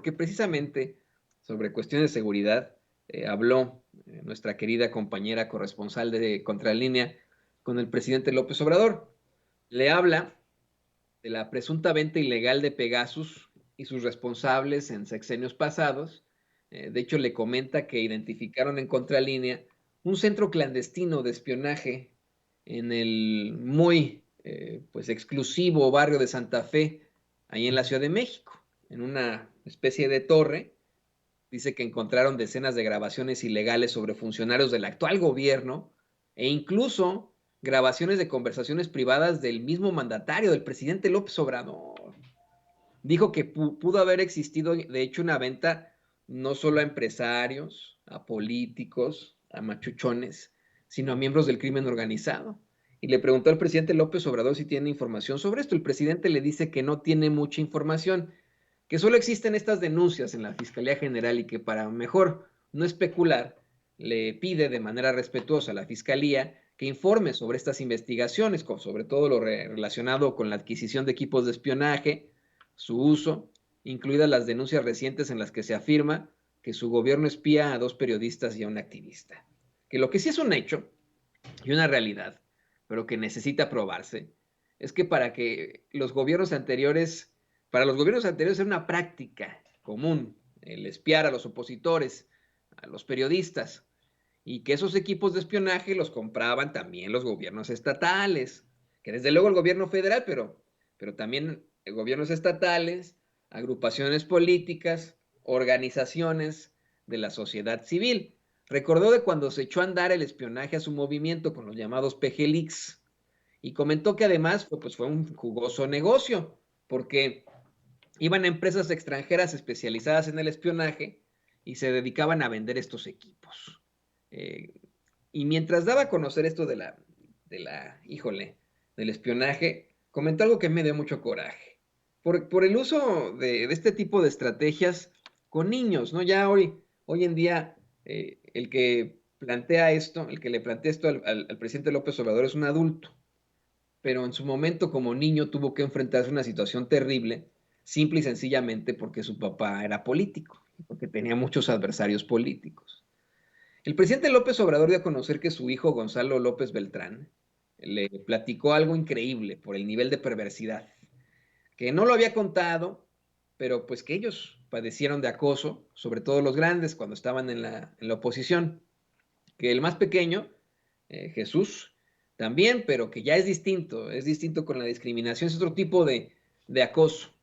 porque precisamente sobre cuestiones de seguridad habló nuestra querida compañera corresponsal de Contralínea con el presidente López Obrador. Le habla de la presunta venta ilegal de Pegasus y sus responsables en sexenios pasados. De hecho, le comenta que identificaron en Contralínea un centro clandestino de espionaje en el muy pues exclusivo barrio de Santa Fe, ahí en la Ciudad de México, en una especie de torre. Dice que encontraron decenas de grabaciones ilegales sobre funcionarios del actual gobierno e incluso grabaciones de conversaciones privadas del mismo mandatario, del presidente López Obrador. Dijo que pudo haber existido, de hecho, una venta no solo a empresarios, a políticos, a machuchones, sino a miembros del crimen organizado. Y le preguntó al presidente López Obrador si tiene información sobre esto. El presidente le dice que no tiene mucha información, que solo existen estas denuncias en la Fiscalía General y que para mejor no especular, le pide de manera respetuosa a la Fiscalía que informe sobre estas investigaciones, sobre todo lo relacionado con la adquisición de equipos de espionaje, su uso, incluidas las denuncias recientes en las que se afirma que su gobierno espía a 2 periodistas y a un activista. Que lo que sí es un hecho y una realidad, pero que necesita probarse, es que para los gobiernos anteriores era una práctica común el espiar a los opositores, a los periodistas, y que esos equipos de espionaje los compraban también los gobiernos estatales, que desde luego el gobierno federal, pero también gobiernos estatales, agrupaciones políticas, organizaciones de la sociedad civil. Recordó de cuando se echó a andar el espionaje a su movimiento con los llamados PGLeaks y comentó que además fue un jugoso negocio, porque iban a empresas extranjeras especializadas en el espionaje y se dedicaban a vender estos equipos. Eh, y mientras daba a conocer esto híjole, del espionaje, comentó algo que me dio mucho coraje. Por el uso de este tipo de estrategias con niños, ¿no? Ya hoy en día, el que le plantea esto al presidente López Obrador es un adulto, pero en su momento como niño tuvo que enfrentarse a una situación terrible, simple y sencillamente porque su papá era político, porque tenía muchos adversarios políticos. El presidente López Obrador dio a conocer que su hijo Gonzalo López Beltrán le platicó algo increíble por el nivel de perversidad, que no lo había contado, pero pues que ellos padecieron de acoso, sobre todo los grandes cuando estaban en la oposición, que el más pequeño, Jesús, también, pero que ya es distinto con la discriminación, es otro tipo de acoso.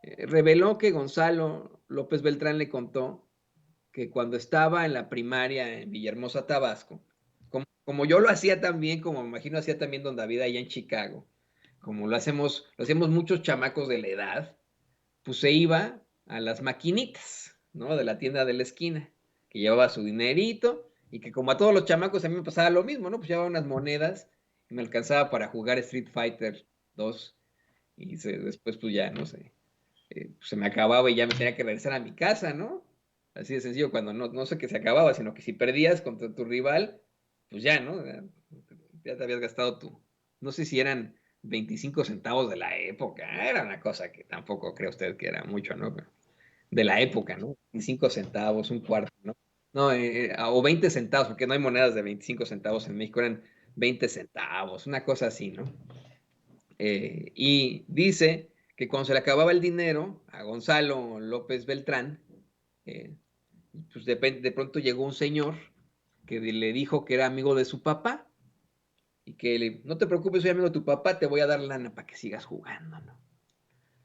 Reveló que Gonzalo López Beltrán le contó que cuando estaba en la primaria en Villahermosa, Tabasco, como yo lo hacía también, como me imagino hacía también don David allá en Chicago, como lo hacemos muchos chamacos de la edad, pues se iba a las maquinitas, ¿no? De la tienda de la esquina, que llevaba su dinerito y que como a todos los chamacos a mí me pasaba lo mismo, ¿no? Pues llevaba unas monedas y me alcanzaba para jugar Street Fighter 2 y después pues ya, no sé, pues se me acababa y ya me tenía que regresar a mi casa, ¿no? Así de sencillo, cuando no sé que se acababa, sino que si perdías contra tu rival, pues ya, ¿no? Ya te habías gastado no sé si eran 25 centavos de la época, era una cosa que tampoco cree usted que era mucho, ¿no? Pero de la época, ¿no? 25 centavos, un cuarto, ¿no? No, o 20 centavos, porque no hay monedas de 25 centavos en México, eran 20 centavos, una cosa así, ¿no? Y dice que cuando se le acababa el dinero a Gonzalo López Beltrán, eh, pues de pronto llegó un señor que le dijo que era amigo de su papá y que no te preocupes, soy amigo de tu papá, te voy a dar lana para que sigas jugando, ¿no?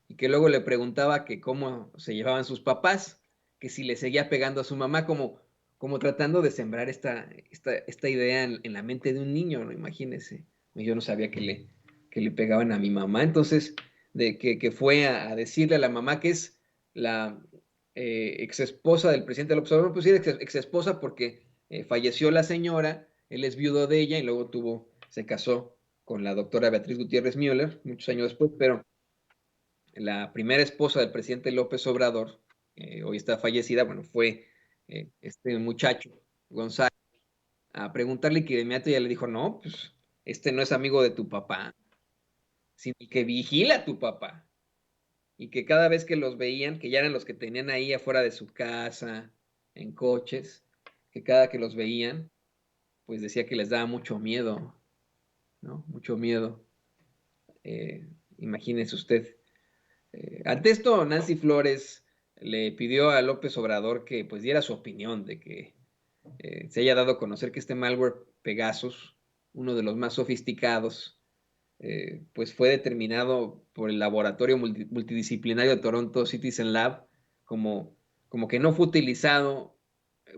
Y que luego le preguntaba que cómo se llevaban sus papás, que si le seguía pegando a su mamá, como tratando de sembrar esta idea en la mente de un niño, ¿no? Imagínese. Yo no sabía que le pegaban a mi mamá, entonces, que fue a decirle a la mamá que es la ex esposa del presidente López Obrador, pues sí, ex esposa porque falleció la señora, él es viudo de ella y luego se casó con la doctora Beatriz Gutiérrez Müller muchos años después, pero la primera esposa del presidente López Obrador, hoy está fallecida, bueno, fue este muchacho, Gonzalo, a preguntarle que de inmediato ella le dijo, no, pues este no es amigo de tu papá, sino el que vigila a tu papá. y que cada vez que los veían, que ya eran los que tenían ahí afuera de su casa, en coches, que cada que los veían, pues decía que les daba mucho miedo, ¿no? Mucho miedo. Eh, Imagínese usted. Ante esto, Nancy Flores le pidió a López Obrador que pues diera su opinión de que se haya dado a conocer que este malware Pegasus, uno de los más sofisticados, pues fue determinado por el laboratorio multidisciplinario de Toronto Citizen Lab como, como que no fue utilizado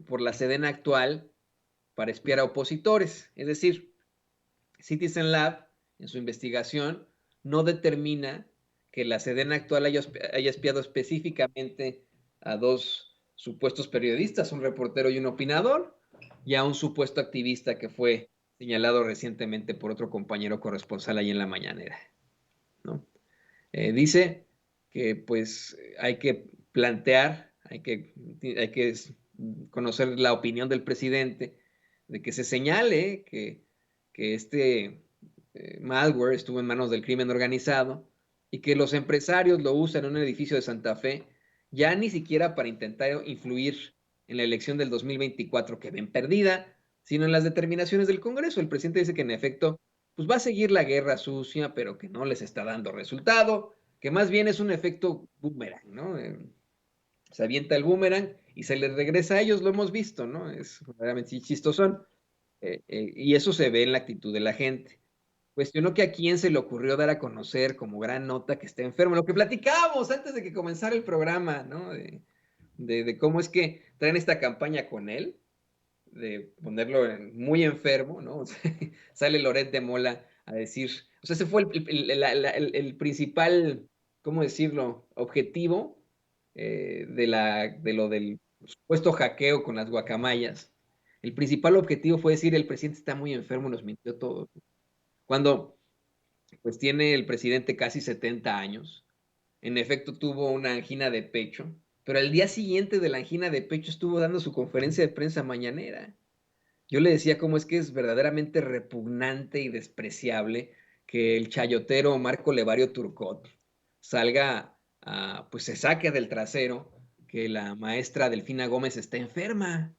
por la Sedena actual para espiar a opositores. Es decir, Citizen Lab, en su investigación, no determina que la Sedena actual haya espiado específicamente a dos supuestos periodistas, un reportero y un opinador, y a un supuesto activista que fue señalado recientemente por otro compañero corresponsal ahí en la mañanera, ¿no? Dice que pues hay que plantear, hay que conocer la opinión del presidente, de que se señale que este malware estuvo en manos del crimen organizado y que los empresarios lo usan en un edificio de Santa Fe, ya ni siquiera para intentar influir en la elección del 2024 que ven perdida, sino en las determinaciones del Congreso. El presidente dice que en efecto pues va a seguir la guerra sucia, pero que no les está dando resultado, que más bien es un efecto boomerang, ¿no? Se avienta el boomerang y se les regresa a ellos, lo hemos visto, ¿no? Es verdaderamente chistosón. Y eso se ve en la actitud de la gente. Cuestionó que a quién se le ocurrió dar a conocer como gran nota que está enfermo, lo que platicábamos antes de que comenzara el programa, ¿no? De cómo es que traen esta campaña con él, de ponerlo muy enfermo, ¿no? O sea, sale Loret de Mola a decir, o sea, ese fue el principal, ¿cómo decirlo?, objetivo de lo del supuesto hackeo con las guacamayas. El principal objetivo fue decir, el presidente está muy enfermo, nos mintió todo. Cuando, pues, tiene el presidente casi 70 años, en efecto tuvo una angina de pecho, pero al día siguiente de la angina de pecho estuvo dando su conferencia de prensa mañanera. Yo le decía cómo es que es verdaderamente repugnante y despreciable que el chayotero Marco Levario Turcot salga pues se saque del trasero que la maestra Delfina Gómez está enferma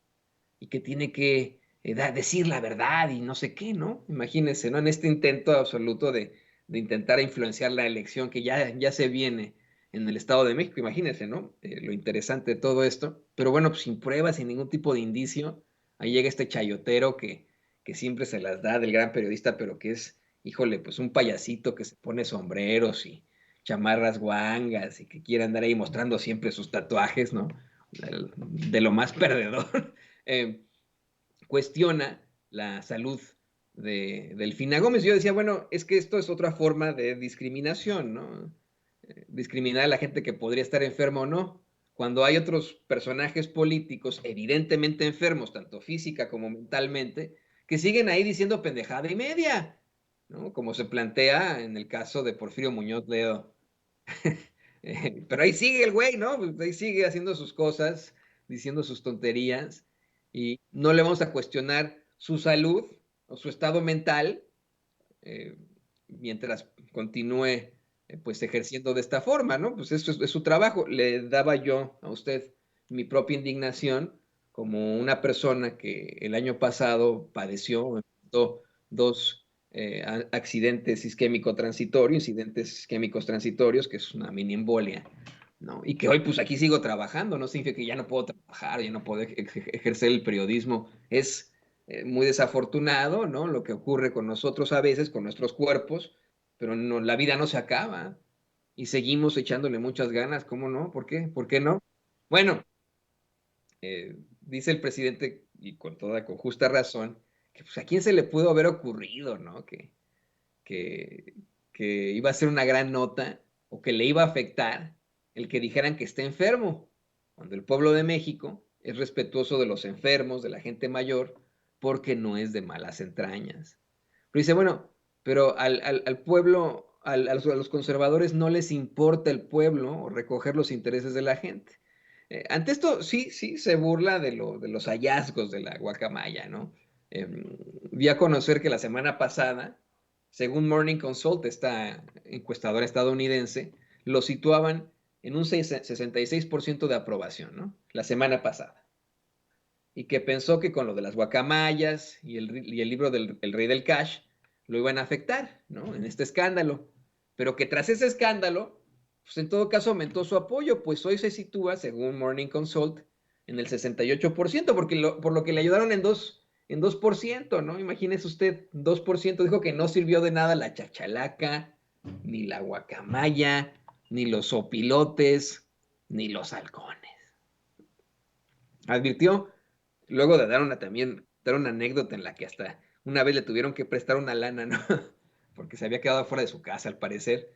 y que tiene que decir la verdad y no sé qué, ¿no? Imagínense, ¿no? En este intento absoluto de intentar influenciar la elección que ya se viene en el Estado de México, imagínense, ¿no? Lo interesante de todo esto, pero bueno, pues sin pruebas, sin ningún tipo de indicio, ahí llega este chayotero que siempre se las da del gran periodista, pero que es, híjole, pues un payasito que se pone sombreros y chamarras guangas y que quiere andar ahí mostrando siempre sus tatuajes, ¿no? De lo más perdedor. Eh, Cuestiona la salud de Delfina Gómez. Yo decía, bueno, es que esto es otra forma de discriminación, ¿no? Discriminar a la gente que podría estar enferma o no. Cuando hay otros personajes políticos evidentemente enfermos, tanto física como mentalmente, que siguen ahí diciendo pendejada y media, ¿no? Como se plantea en el caso de Porfirio Muñoz Ledo. Pero ahí sigue el güey, ¿no? Pues ahí sigue haciendo sus cosas, diciendo sus tonterías, y no le vamos a cuestionar su salud o su estado mental eh, mientras continúe pues ejerciendo de esta forma, ¿no? Pues eso es su trabajo. Le daba yo a usted mi propia indignación como una persona que el año pasado padeció dos accidentes incidentes isquémicos transitorios, que es una mini embolia, ¿no? Y que hoy pues aquí sigo trabajando, no significa que ya no puedo trabajar, ya no puedo ejercer el periodismo. Es muy desafortunado, ¿no? Lo que ocurre con nosotros a veces, con nuestros cuerpos, pero no, la vida no se acaba y seguimos echándole muchas ganas, ¿cómo no? ¿Por qué? ¿Por qué no? Bueno, dice el presidente, y con justa razón, que pues a quién se le pudo haber ocurrido, ¿no? Que, que iba a ser una gran nota o que le iba a afectar el que dijeran que está enfermo, cuando el pueblo de México es respetuoso de los enfermos, de la gente mayor, porque no es de malas entrañas. Pero dice, bueno, pero al pueblo, a los conservadores no les importa el pueblo o recoger los intereses de la gente. Ante esto, sí, se burla de los hallazgos de la guacamaya, ¿no? Eh, Vi a conocer que la semana pasada, según Morning Consult, esta encuestadora estadounidense, lo situaban en un 66% de aprobación, ¿no? La semana pasada. Y que pensó que con lo de las guacamayas y el libro del El Rey del Cash lo iban a afectar, ¿no? En este escándalo. Pero que tras ese escándalo, pues en todo caso aumentó su apoyo, pues hoy se sitúa, según Morning Consult, en el 68%, por lo que le ayudaron en 2%, ¿no? Imagínese usted, 2%, dijo que no sirvió de nada la chachalaca, ni la guacamaya, ni los opilotes, ni los halcones. Advirtió, luego de dar una anécdota en la que hasta una vez le tuvieron que prestar una lana, ¿no? Porque se había quedado fuera de su casa, al parecer,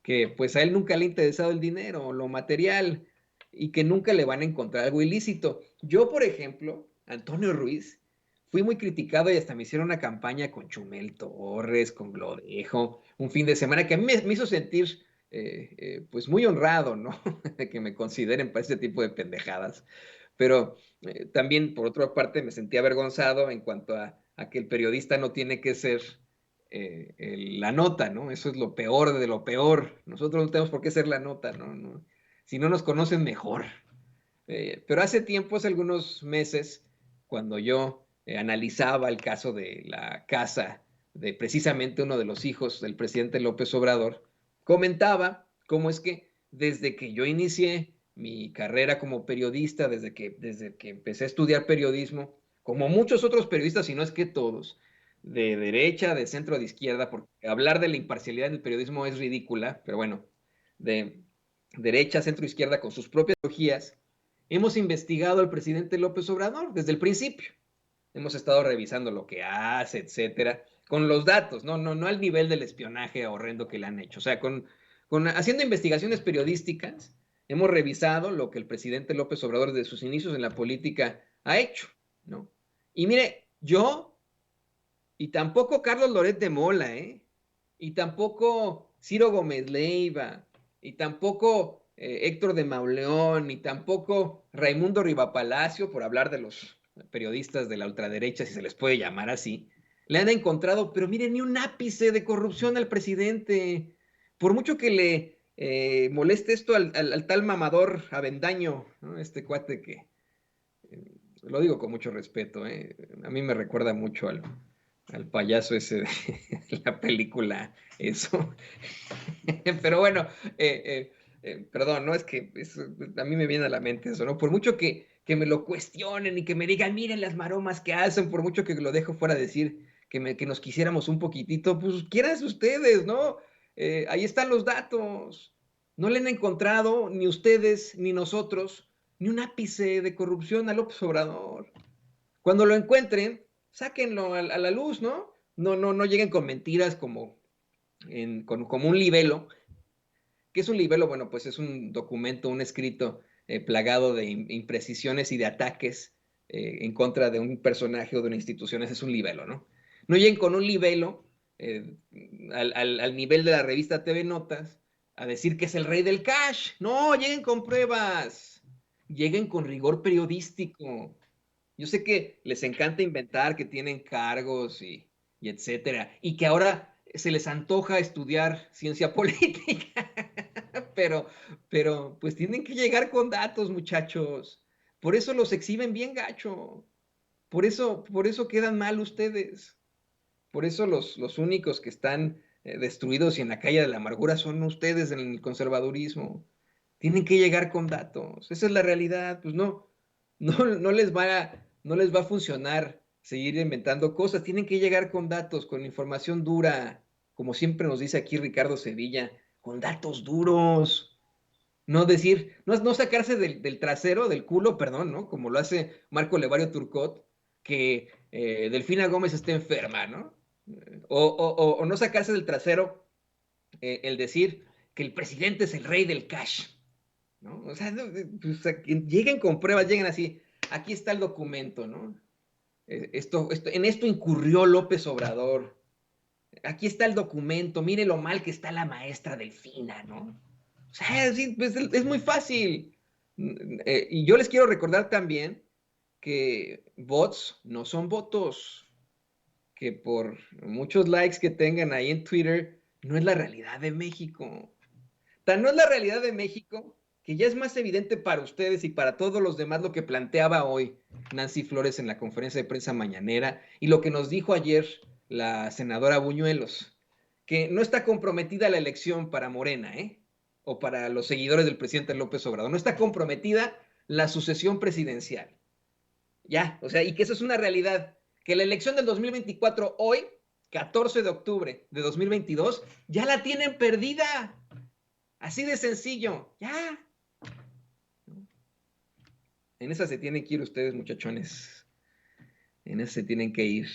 que pues a él nunca le ha interesado el dinero, lo material, y que nunca le van a encontrar algo ilícito. Yo, por ejemplo, Antonio Ruiz, fui muy criticado y hasta me hicieron una campaña con Chumel Torres, con Glodejo, un fin de semana que a mí me hizo sentir pues muy honrado, ¿no? De que me consideren para este tipo de pendejadas. Pero también, por otra parte, me sentí avergonzado en cuanto a que el periodista no tiene que ser la nota, ¿no? Eso es lo peor de lo peor. Nosotros no tenemos por qué ser la nota, ¿no? Si no nos conocen mejor. Pero hace tiempo, hace algunos meses, cuando yo analizaba el caso de la casa de precisamente uno de los hijos del presidente López Obrador, comentaba cómo es que desde que yo inicié mi carrera como periodista, desde que empecé a estudiar periodismo, como muchos otros periodistas, y no es que todos, de derecha, de centro, de izquierda, porque hablar de la imparcialidad en el periodismo es ridícula, pero bueno, de derecha, centro, izquierda, con sus propias ideologías, hemos investigado al presidente López Obrador desde el principio. Hemos estado revisando lo que hace, etcétera, con los datos, no al nivel del espionaje horrendo que le han hecho. O sea, haciendo investigaciones periodísticas, hemos revisado lo que el presidente López Obrador desde sus inicios en la política ha hecho, ¿no? Y mire, yo, y tampoco Carlos Loret de Mola, y tampoco Ciro Gómez Leiva, y tampoco Héctor de Mauleón, y tampoco Raimundo Rivapalacio, por hablar de los periodistas de la ultraderecha, si se les puede llamar así, le han encontrado, pero miren, ni un ápice de corrupción al presidente. Por mucho que le moleste esto al tal mamador Avendaño, ¿no? Este cuate que, lo digo con mucho respeto, a mí me recuerda mucho al payaso ese de la película, eso. Pero bueno, perdón, no es que a mí me viene a la mente eso, ¿no? Por mucho que me lo cuestionen y que me digan, miren las maromas que hacen, por mucho que lo dejo fuera de decir que nos quisiéramos un poquitito, pues quieran ustedes, ¿no? Ahí están los datos. No le han encontrado ni ustedes ni nosotros ni un ápice de corrupción a López Obrador. Cuando lo encuentren, sáquenlo a la luz, ¿no? No lleguen con mentiras como un libelo. ¿Qué es un libelo? Bueno, pues es un documento, un escrito plagado de imprecisiones y de ataques en contra de un personaje o de una institución. Ese es un libelo, ¿no? No lleguen con un libelo eh, al nivel de la revista TV Notas a decir que es el rey del cash. No, lleguen con pruebas. Lleguen con rigor periodístico. Yo sé que les encanta inventar que tienen cargos y etcétera, y que ahora se les antoja estudiar ciencia política, pero, pues tienen que llegar con datos, muchachos. Por eso los exhiben bien gacho. Por eso quedan mal ustedes. Por eso los únicos que están destruidos y en la calle de la amargura son ustedes en el conservadurismo. Tienen que llegar con datos. Esa es la realidad. Pues no les va a funcionar seguir inventando cosas. Tienen que llegar con datos, con información dura, como siempre nos dice aquí Ricardo Sevilla, con datos duros. No decir, no sacarse del trasero, del culo, perdón, ¿no? Como lo hace Marco Levario Turcot, que Delfina Gómez está enferma, ¿no? O no sacarse del trasero el decir que el presidente es el rey del cash, ¿no? O sea, pues, lleguen con pruebas, lleguen así, aquí está el documento, ¿no? En esto incurrió López Obrador. Aquí está el documento, mire lo mal que está la maestra Delfina, ¿no? O sea, sí, pues, es muy fácil. Y yo les quiero recordar también que bots no son votos, que por muchos likes que tengan ahí en Twitter, no es la realidad de México. Tan no es la realidad de México que ya es más evidente para ustedes y para todos los demás lo que planteaba hoy Nancy Flores en la conferencia de prensa mañanera y lo que nos dijo ayer la senadora Buñuelos, que no está comprometida la elección para Morena, o para los seguidores del presidente López Obrador, no está comprometida la sucesión presidencial. Ya, o sea, y que eso es una realidad, que la elección del 2024 hoy, 14 de octubre de 2022, ya la tienen perdida. Así de sencillo, ya. En esa se tienen que ir ustedes, muchachones. En esa se tienen que ir,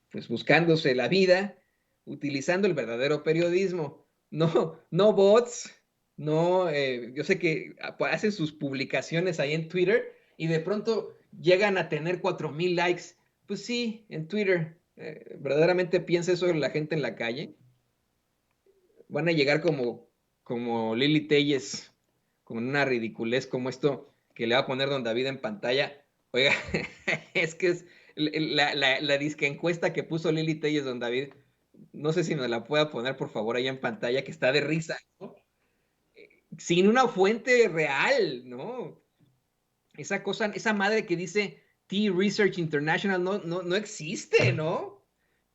pues buscándose la vida, utilizando el verdadero periodismo. No, no bots, no, yo sé que hacen sus publicaciones ahí en Twitter y de pronto llegan a tener 4,000 likes. Pues sí, en Twitter. ¿Verdaderamente piensa eso la gente en la calle? Van a llegar como Lili Telles, con una ridiculez como esto que le va a poner don David en pantalla. Oiga, es que es la disque encuesta que puso Lili Telles, don David. No sé si me la pueda poner por favor ahí en pantalla, que está de risa, ¿no? Sin una fuente real, ¿no? Esa cosa, esa madre que dice T Research International no existe, ¿no?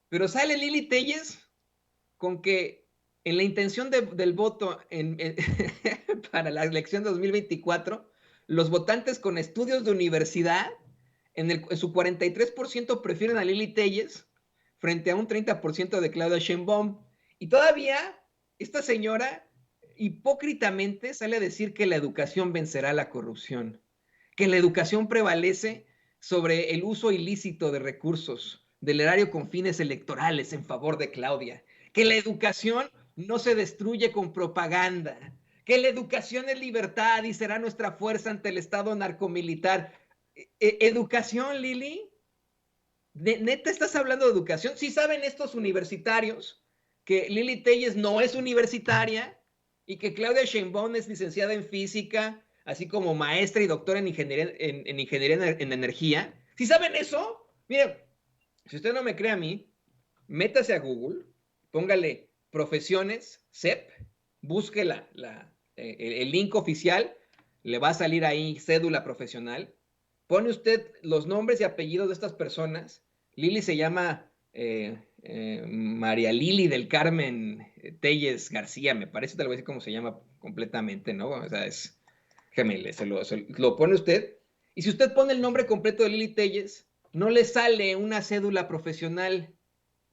Pero sale Lili Telles con que en la intención del voto para la elección de 2024, los votantes con estudios de universidad, en su 43% prefieren a Lili Telles frente a un 30% de Claudia Sheinbaum. Y todavía esta señora hipócritamente sale a decir que la educación vencerá la corrupción, que la educación prevalece sobre el uso ilícito de recursos del erario con fines electorales en favor de Claudia, que la educación no se destruye con propaganda, que la educación es libertad y será nuestra fuerza ante el Estado narcomilitar. ¿Educación, Lili? ¿Neta estás hablando de educación? ¿Sí saben estos universitarios que Lili Telles no es universitaria y que Claudia Sheinbaum es licenciada en física, así como maestra y doctora en ingeniería en energía? ¿Sí saben eso? Miren, si usted no me cree a mí, métase a Google, póngale profesiones CEP, busque el link oficial, le va a salir ahí cédula profesional, pone usted los nombres y apellidos de estas personas. Lili se llama María Lili del Carmen Telles García, me parece, tal vez cómo se llama completamente, ¿no? O sea, es Gemele, lo pone usted. Y si usted pone el nombre completo de Lili Telles, no le sale una cédula profesional.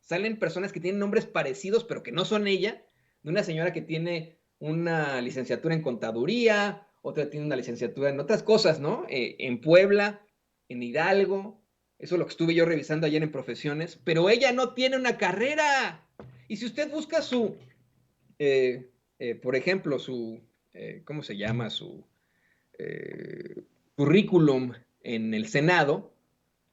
Salen personas que tienen nombres parecidos, pero que no son ella, de una señora que tiene una licenciatura en contaduría, otra tiene una licenciatura en otras cosas, ¿no? En Puebla, en Hidalgo, eso es lo que estuve yo revisando ayer en profesiones, pero ella no tiene una carrera. Y si usted busca por ejemplo, ¿cómo se llama? Su currículum en el Senado,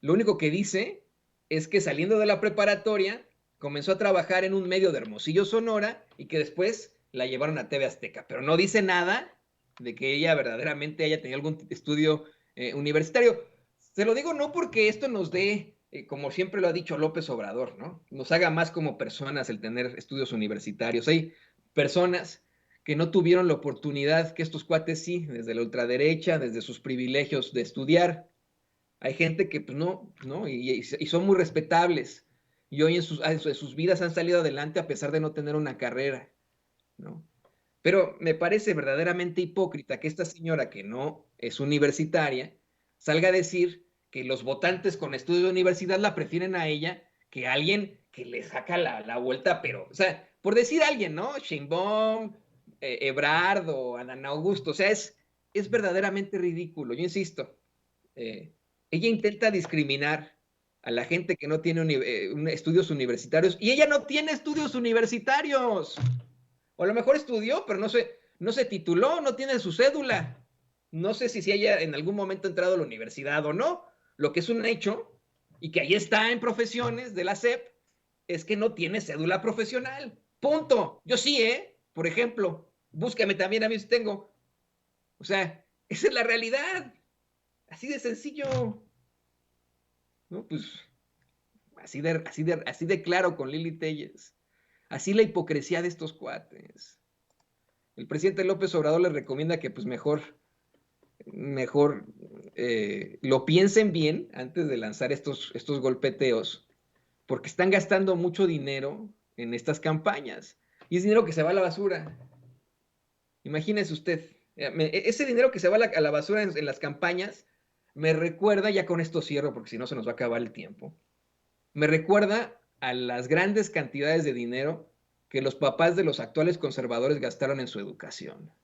lo único que dice es que saliendo de la preparatoria comenzó a trabajar en un medio de Hermosillo, Sonora, y que después la llevaron a TV Azteca, pero no dice nada de que ella verdaderamente haya tenido algún estudio universitario. Se lo digo no porque esto nos dé, como siempre lo ha dicho López Obrador, ¿no? Nos haga más como personas el tener estudios universitarios. Hay personas que no tuvieron la oportunidad que estos cuates sí, desde la ultraderecha, desde sus privilegios de estudiar. Hay gente que pues no, y son muy respetables. Y hoy en sus vidas han salido adelante a pesar de no tener una carrera, ¿no? Pero me parece verdaderamente hipócrita que esta señora que no es universitaria salga a decir que los votantes con estudios de universidad la prefieren a ella que a alguien que le saca la vuelta, pero, o sea, por decir a alguien, ¿no? Sheinbaum, Ebrard o Adán Augusto, o sea, es verdaderamente ridículo, yo insisto. eh, Ella intenta discriminar a la gente que no tiene estudios universitarios y ella no tiene estudios universitarios. O a lo mejor estudió, pero no se tituló, no tiene su cédula. No sé si haya en algún momento entrado a la universidad o no. Lo que es un hecho, y que ahí está en profesiones de la SEP, es que no tiene cédula profesional. Punto. Yo sí, Por ejemplo, búscame también a mí si tengo. O sea, esa es la realidad. Así de sencillo. ¿No? Pues así de claro con Lili Telles. Así la hipocresía de estos cuates. El presidente López Obrador les recomienda que pues mejor lo piensen bien antes de lanzar estos golpeteos, porque están gastando mucho dinero en estas campañas y es dinero que se va a la basura. Imagínese usted, ese dinero que se va a la basura en las campañas me recuerda, ya con esto cierro porque si no se nos va a acabar el tiempo, me recuerda a las grandes cantidades de dinero que los papás de los actuales conservadores gastaron en su educación. O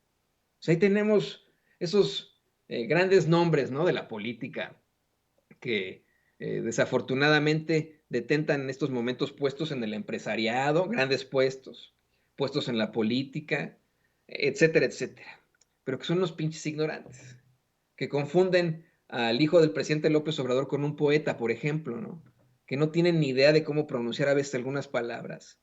sea, ahí tenemos esos grandes nombres, ¿no?, de la política que desafortunadamente detentan en estos momentos puestos en el empresariado, grandes puestos, puestos en la política, etcétera, etcétera. Pero que son unos pinches ignorantes, que confunden al hijo del presidente López Obrador con un poeta, por ejemplo, ¿no? Que no tienen ni idea de cómo pronunciar a veces algunas palabras,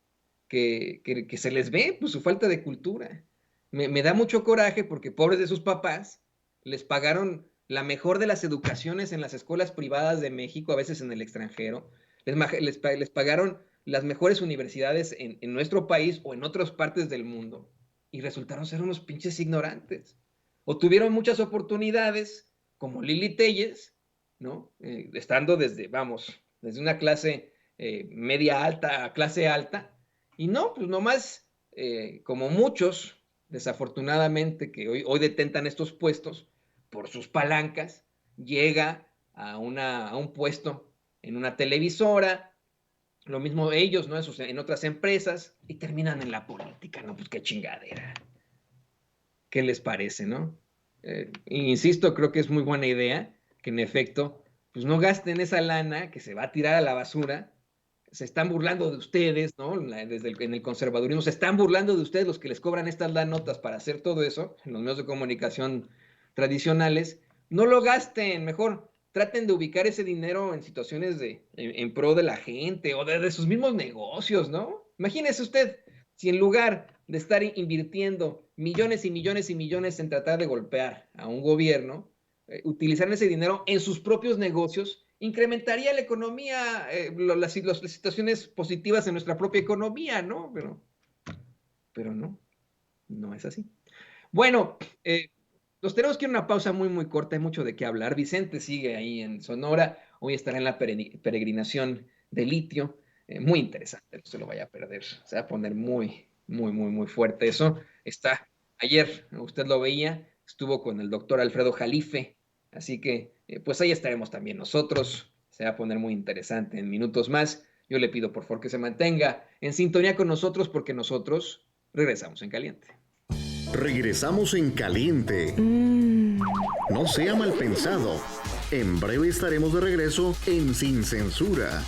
que se les ve pues, su falta de cultura. Me da mucho coraje porque pobres de sus papás les pagaron la mejor de las educaciones en las escuelas privadas de México, a veces en el extranjero, les pagaron las mejores universidades en nuestro país o en otras partes del mundo y resultaron ser unos pinches ignorantes. O tuvieron muchas oportunidades, como Lili Telles, ¿no? Estando desde una clase media alta a clase alta, y no, pues nomás, como muchos, desafortunadamente, que hoy detentan estos puestos por sus palancas, llega a un puesto en una televisora, lo mismo ellos, ¿no? En otras empresas, y terminan en la política, ¿no? Pues qué chingadera. ¿Qué les parece, no? Insisto, creo que es muy buena idea que en efecto, pues no gasten esa lana que se va a tirar a la basura. Se están burlando de ustedes, ¿no? En el conservadurismo, se están burlando de ustedes los que les cobran estas notas para hacer todo eso en los medios de comunicación tradicionales. No lo gasten, mejor traten de ubicar ese dinero en situaciones en pro de la gente o de sus mismos negocios, ¿no? Imagínese usted, si en lugar de estar invirtiendo millones y millones y millones en tratar de golpear a un gobierno, utilizar ese dinero en sus propios negocios, incrementaría la economía, las situaciones positivas en nuestra propia economía, ¿no? Pero no es así. Bueno, nos tenemos que ir a una pausa muy, muy corta, hay mucho de qué hablar. Vicente sigue ahí en Sonora, hoy estará en la peregrinación de litio, muy interesante, no se lo vaya a perder, se va a poner muy, muy, muy, muy fuerte eso. Ayer, usted lo veía, estuvo con el doctor Alfredo Jalife, así que pues ahí estaremos también nosotros, se va a poner muy interesante en minutos más. Yo le pido por favor que se mantenga en sintonía con nosotros porque nosotros regresamos en caliente. Regresamos en caliente. No sea mal pensado. En breve estaremos de regreso en Sin Censura.